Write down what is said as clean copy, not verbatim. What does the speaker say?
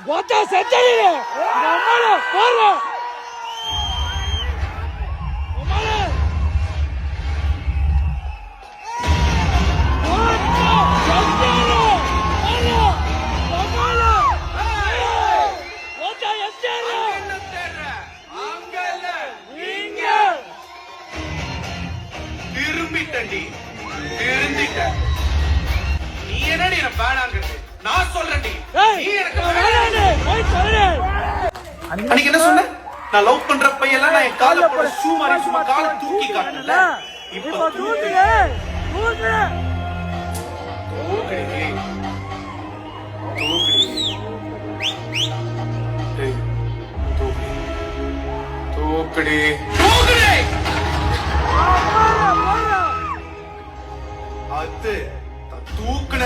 போட்டா செத்தடி நம்மள போற திரும்பிட்டண்டி திருந்திட்ட நீ என்னடி என்ன வேணாங்கிறது நான் சொல்றேன்டி நீ எனக்கு அன்னைக்கு என்ன சொன்ன நான் லவ் பண்ற பையெல்லாம் நான் என் கால போட ஷூ மாதிரி சும்மா கால தூக்கி காட்டல இப்போ தூக்குறே தூக்குறே தூக்குறே தூக்குறே தூக்குறே அது தூக்குன